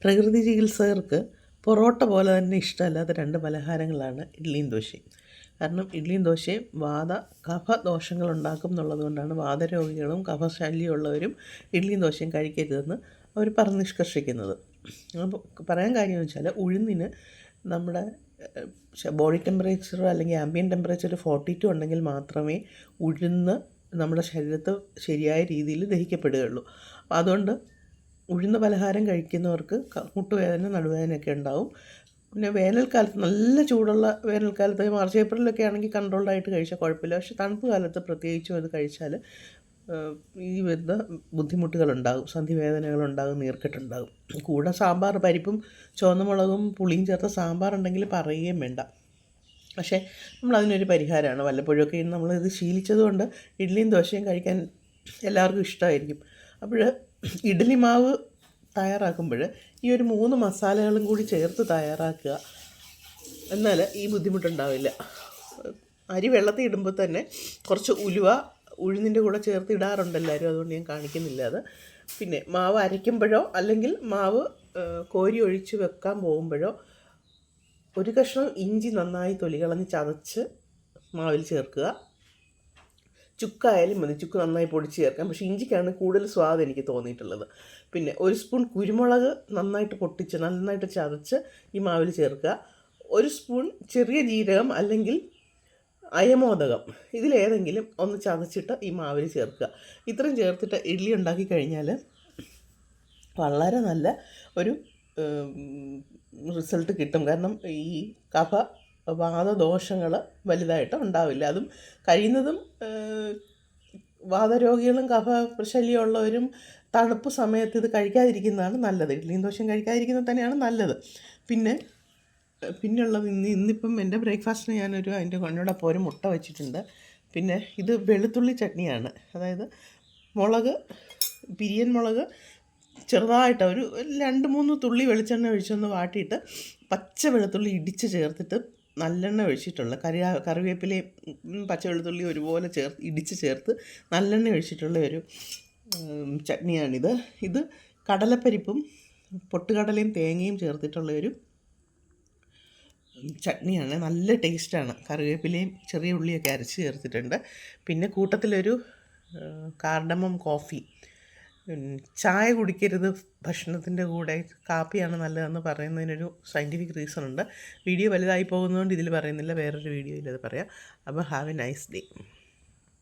പ്രകൃതി ചികിത്സകർക്ക് പൊറോട്ട പോലെ തന്നെ ഇഷ്ടമല്ലാത്ത രണ്ട് പലഹാരങ്ങളാണ് ഇഡ്ഡലിയും ദോശയും. കാരണം ഇഡ്ഡലിയും ദോശയും കഫ ദോഷങ്ങൾ ഉണ്ടാക്കും എന്നുള്ളത് കൊണ്ടാണ് വാതരോഗികളും കഫശല്യമുള്ളവരും ഇഡ്ഡലിയും ദോശയും കഴിക്കരുതെന്ന് അവർ പറഞ്ഞ് നിഷ്കർഷിക്കുന്നത്. അപ്പോൾ പറയാൻ കാര്യമെന്ന് വെച്ചാൽ ഉഴുന്നിന് നമ്മുടെ ബോഡി ടെമ്പറേച്ചർ അല്ലെങ്കിൽ ആംബിയൻ ടെമ്പറേച്ചർ 42 ഉണ്ടെങ്കിൽ മാത്രമേ ഉഴുന്ന് നമ്മുടെ ശരീരത്ത് ശരിയായ രീതിയിൽ ദഹിക്കപ്പെടുകയുള്ളൂ. അപ്പോൾ അതുകൊണ്ട് ഉഴുന്ന പലഹാരം കഴിക്കുന്നവർക്ക് മുട്ടുവേദന നടുവേദനയൊക്കെ ഉണ്ടാവും. പിന്നെ വേനൽക്കാലത്ത് നല്ല ചൂടുള്ള വേനൽക്കാലത്ത് മാർച്ച് ഏപ്രിലൊക്കെ ആണെങ്കിൽ കൺട്രോൾഡായിട്ട് കഴിച്ചാൽ കുഴപ്പമില്ല. പക്ഷേ തണുപ്പ് കാലത്ത് പ്രത്യേകിച്ചും അത് കഴിച്ചാൽ ഈ വരുന്ന ബുദ്ധിമുട്ടുകളുണ്ടാകും, സന്ധിവേദനകളുണ്ടാകും, നീർക്കെട്ടുണ്ടാകും. കൂടെ സാമ്പാർ പരിപ്പും ചുവന്ന മുളകും പുളിയും ചേർത്ത സാമ്പാറുണ്ടെങ്കിൽ പറയുകയും വേണ്ട. പക്ഷേ നമ്മളതിനൊരു പരിഹാരമാണ്. വല്ലപ്പോഴൊക്കെ നമ്മളിത് ശീലിച്ചതുകൊണ്ട് ഇഡ്ഡലിയും ദോശയും കഴിക്കാൻ എല്ലാവർക്കും ഇഷ്ടമായിരിക്കും. അപ്പോൾ ഇഡ്ഡലി മാവ് തയ്യാറാക്കുമ്പോൾ ഈ ഒരു 3 മസാലകളും കൂടി ചേർത്ത് തയ്യാറാക്കുക. എന്നാൽ ഈ ബുദ്ധിമുട്ടുണ്ടാവില്ല. അരി വെള്ളത്തിൽ ഇടുമ്പോൾ തന്നെ കുറച്ച് ഉലുവ ഉഴുന്നിൻ്റെ കൂടെ ചേർത്ത് ഇടാറുണ്ട് എല്ലാവരും, അതുകൊണ്ട് ഞാൻ കാണിക്കുന്നില്ല അത്. പിന്നെ മാവ് അരയ്ക്കുമ്പോഴോ അല്ലെങ്കിൽ മാവ് കോരി ഒഴിച്ച് വെക്കാൻ പോകുമ്പോഴോ ഒരു കഷ്ണം ഇഞ്ചി നന്നായി തൊലി കളഞ്ഞ് ചതച്ച് മാവിൽ ചേർക്കുക. ചുക്കായാലും മതി, ചുക്ക് നന്നായി പൊടിച്ച് ചേർക്കാം. പക്ഷേ ഇഞ്ചിക്കാണ് കൂടുതൽ സ്വാദ് എനിക്ക് തോന്നിയിട്ടുള്ളത്. പിന്നെ 1 സ്പൂൺ കുരുമുളക് നന്നായിട്ട് ചതച്ച് ഈ മാവിൽ ചേർക്കുക. 1 സ്പൂൺ ചെറിയ ജീരകം അല്ലെങ്കിൽ അയമോദകം, ഇതിലേതെങ്കിലും ഒന്ന് ചതച്ചിട്ട് ഈ മാവിൽ ചേർക്കുക. ഇത്രയും ചേർത്തിട്ട് ഇഡ്ഡലി ഉണ്ടാക്കി കഴിഞ്ഞാൽ വളരെ നല്ല ഒരു റിസൾട്ട് കിട്ടും. കാരണം ഈ വാതദോഷങ്ങൾ വലുതായിട്ട് ഉണ്ടാവില്ല. അതും കഴിയുന്നതും വാതരോഗികളും കഫശല്യമുള്ളവരും തണുപ്പ് സമയത്ത് ഇത് കഴിക്കാതിരിക്കുന്നതാണ് നല്ലത്. ഇഡ്ഡലിയും ദോശയും കഴിക്കാതിരിക്കുന്നത് തന്നെയാണ് നല്ലത്. പിന്നെയുള്ളത് ഇന്നിപ്പം എൻ്റെ ബ്രേക്ക്ഫാസ്റ്റിന് അതിൻ്റെ കൊണ്ടോടൊപ്പം ഒരു മുട്ട വെച്ചിട്ടുണ്ട്. പിന്നെ ഇത് വെളുത്തുള്ളി ചട്നിയാണ്. അതായത് പിരിയൻ മുളക് ചെറുതായിട്ട് ഒരു 2-3 തുള്ളി വെളിച്ചെണ്ണ ഒഴിച്ചൊന്ന് വാട്ടിയിട്ട് പച്ച വെളുത്തുള്ളി ഇടിച്ച് ചേർത്തിട്ട് നല്ലെണ്ണ ഒഴിച്ചിട്ടുള്ള കറിവേപ്പിലയും പച്ച വെളുത്തുള്ളി ഒരുപോലെ ഇടിച്ച് ചേർത്ത് നല്ലെണ്ണ ഒഴിച്ചിട്ടുള്ള ഒരു ചട്നിയാണിത്. ഇത് കടലപ്പരിപ്പും പൊട്ടുകടലയും തേങ്ങയും ചേർത്തിട്ടുള്ള ഒരു ചട്നിയാണ്. നല്ല ടേസ്റ്റാണ്. കറിവേപ്പിലയും ചെറിയ ഉള്ളിയൊക്കെ അരച്ച് ചേർത്തിട്ടുണ്ട്. പിന്നെ കൂട്ടത്തിലൊരു കാർഡമം കോഫി. ചായ കുടിക്കരുത് ഭക്ഷണത്തിൻ്റെ കൂടെ, കാപ്പിയാണ് നല്ലതെന്ന് പറയുന്നതിനൊരു സയൻറ്റിഫിക് റീസൺ ഉണ്ട്. വീഡിയോ വലുതായി പോകുന്നതുകൊണ്ട് ഇതിൽ പറയുന്നില്ല, വേറൊരു വീഡിയോയിൽ അത് പറയാം. അപ്പോൾ ഹാവ് എ നൈസ് ഡേ.